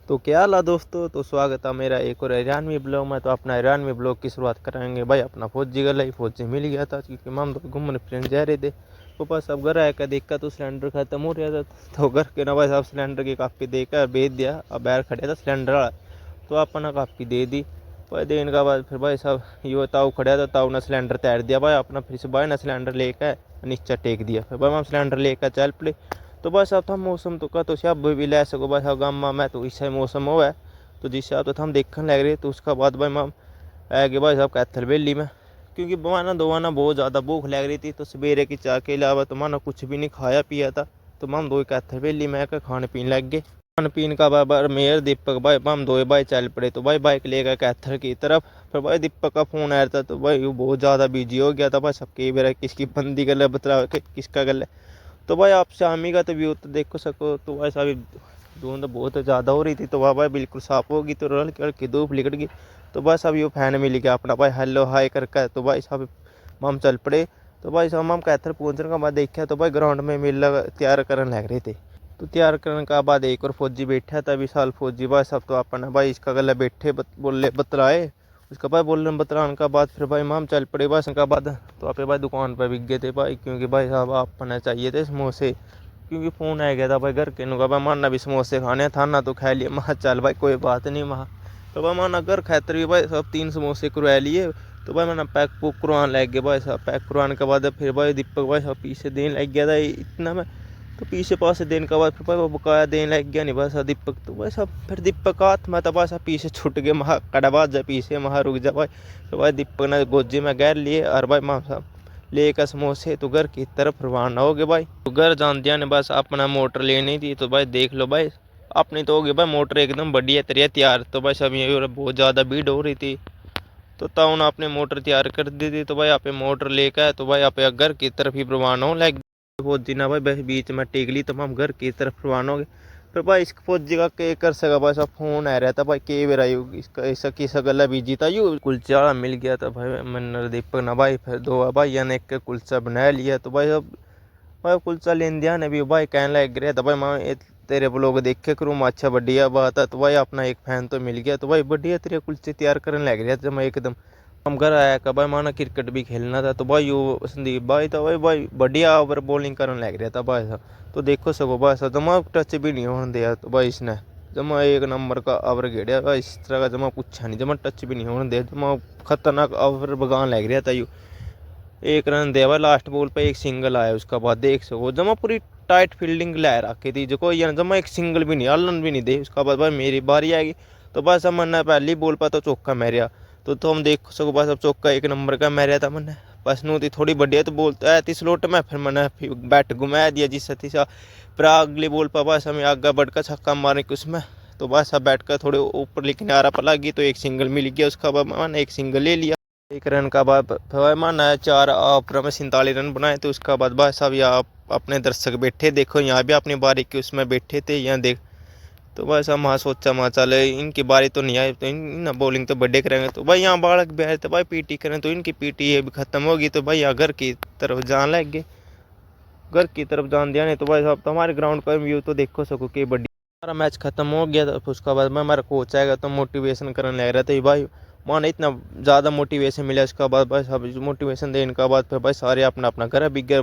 तो क्या हाल है दोस्तों। तो स्वागत है मेरा एक और ईरानवी ब्लॉग में। तो अपना ईरानवी ब्लॉग की शुरुआत करेंगे भाई अपना फौजी गला ही फौजी मिल गया था क्योंकि हम तो घूमने फ्रेंड जा रहे थे। तो बस अब घर आया देखा तो सिलेंडर खत्म हो रहा था। तो घर के ना भाई साहब सिलेंडर की कापी देकर भेज दिया। अब बाहर खड़े था सिलेंडर वाला तो अपना कापी दे दी। भाई देने के बाद फिर भाई साहब यो ताऊ खड़ा था, ताऊ ने सिलेंडर तैर दिया भाई अपना। फिर से भाई ने सिलेंडर लेकर नीचे टेक दिया। फिर भाई हम सिलेंडर लेकर चल पड़े। तो बस अब था मौसम तो का तो सब भी ले सको बस अब गाँव में तो इससे मौसम हो है। तो जिस हिसाब से हम देखने लग रहे तो उसका बाद भाई मैं आ गए भाई साहब कैथल वैली में क्योंकि माना दोवाना बहुत ज़्यादा भूख लग रही थी। तो सवेरे की चाय के अलावा तो माना कुछ भी नहीं खाया पिया था। तो हम दो कैथल वैली में आकर खाने पीने लग गए। खाने पीने का बार मेयर दीपक भाई हम दो भाई चल पड़े। तो भाई बाइक लेकर कैथल की तरफ। फिर भाई दीपक का फ़ोन आया था तो भाई वो बहुत ज़्यादा बिजी हो गया था भाई सबके बेरा किसकी बंदी गल बता किसका गल। तो भाई आप शामी का तो व्यू तो देखो सको। तो भाई साहब धुंध बहुत ज़्यादा हो रही थी तो वह भाई बिल्कुल साफ होगी तो रल के धूप निकल गई। तो बस अब ये फैन मिल गया अपना भाई हेलो हाय करके। तो भाई साहब हम चल पड़े। तो भाई साहब हम कैथल पहुँचने के बाद देखा तो भाई ग्राउंड में मेला तैयार करने लग रहे थे। तो तैयार करने के बाद एक और फौजी बैठा था विशाल फौजी भाई साहब। तो अपना भाई इसका गला बैठे बोले बतलाए उसका भाई बोलने बतलाने का बाद फिर भाई हम चल पड़े बस का बाद। तो आप भाई दुकान पर बिक गए थे भाई क्योंकि भाई साहब अपने चाहिए थे समोसे क्योंकि फ़ोन आ गया था भाई घर के नुका भाई माना भी समोसे खाने था ना तो खा लिए महा चल भाई कोई बात नहीं महा। तो भाई माना घर खातर भी भाई सब 3 समोसे करवा लिए। तो भाई मैंने पैक पुक करवाने लग गया भाई साहब। पैक करवाने के बाद फिर भाई दीपक भाई साहब पीछे देने लग गया था इतना में। तो पीछे पास देने के बाद फिर भाई वो बकाया देने लग गया नहीं भाई साहब दीपक। तो भाई साहब फिर दीपक हाथ में था भाई साहब पीछे छुट गए महा कड़ाबाज जा पीछे महा रुक जा भाई। तो भाई दीपक ने गोजी में गैर लिए और भाई माँ साहब लेकर समोसे तो घर की तरफ रवाना हो गए भाई। तो घर जान दिया ने बस अपना मोटर लेनी थी। तो भाई देख लो भाई अपनी तो हो गई भाई मोटर एकदम बढ़िया तरिया तैयार। तो भाई सब ये बहुत ज़्यादा भीड़ हो रही थी तो ताऊ ने अपनी मोटर तैयार कर दी थी। तो भाई आप मोटर लेकर तो भाई आप घर की तरफ ही रवाना हो लाइक फौजी ना भाई बीच में टेक ली तो हम घर की तरफ रवाना हो गए। फिर भाई इस फौजी का के कर सका भाई सब फोन आ रहा था भाई के बेरा यू इसका ऐसा किसा गला बीजी था यू कुलचा वाला मिल गया था भाई मैंने दीपक ना भाई फिर दो भाई ने एक कुलचा बना लिया। तो भाई अब भाई कुलचा लेन दिया ने भी भाई कहने लग रहा था भाई मैं तेरे ब्लॉग देखे करूँ अच्छा बढ़िया बात है। तो भाई अपना एक फैन तो मिल गया। तो भाई बढ़िया तेरे कुलचे तैयार करने लग रहा था मैं एकदम। हम घर आया का भाई माना क्रिकेट भी खेलना था। तो भाई वो संदीप भाई था भाई बढ़िया ओवर बॉलिंग करने लग रहा था भाई साहब। तो देखो सको भाई साहब जमा टच भी नहीं होने दिया। तो भाई इसने जमा एक नंबर का ओवर गेड़िया भाई इस तरह का जमा पूछा नहीं जमा टच भी नहीं होने दिया जमा खतरनाक ओवर भगान लग रहा था यू। एक रन दिया भाई लास्ट बॉल पे एक सिंगल आया उसका बाद देख सको जमा पूरी टाइट फील्डिंग ला रखी थी जो कोई जमा एक सिंगल भी नहीं हलन भी नहीं दे। उसका बाद भाई मेरी बारी आएगी। तो बस अब मैंने पहली बॉल पर तो चौका मारा। तो हम देख सको बस अब चौका एक नंबर का मारा था मैंने बस नू थी थोड़ी बढ़िया। तो बोलता है थी स्लोट में फिर मैंने बैट घुमा दिया जिससे थी सा फिर अगली बॉल पर बस हमें आगे बढ़कर छक्का मारने के उसमें। तो बस अब बैट का थोड़े ऊपर लेकिन आरा पर लगी तो एक सिंगल मिल गया। उसका बाद मैंने एक सिंगल ले लिया। एक रन का बाद भाई माना है 4 ओवर में 47 रन बनाए। तो उसका बाद भाई साहब यहाँ अपने दर्शक बैठे देखो यहाँ भी अपनी बारी की उसमें बैठे थे यहाँ देख। तो भाई साहब वहाँ सोचा वहाँ चले इनकी बारी तो नहीं आई तो इन बॉलिंग तो बड़े करेंगे। तो भाई यहाँ बालक भी आए थे भाई पीटी करें तो इनकी पीटी ये भी ख़त्म होगी। तो भाई यहाँ घर की तरफ जान लग गए घर की तरफ जान दिया नहीं। तो भाई साहब तो हमारे ग्राउंड का व्यू तो देखो सको कि बढ़िया हमारा मैच ख़त्म हो गया। तो उसका बाद में हमारा कोच आएगा तो मोटिवेशन करने लग रहा था भाई माना इतना ज़्यादा मोटिवेशन मिला। उसका बाद भाई साहब मोटिवेशन देने के बाद फिर भाई सारे अपना अपना घर बिक गए।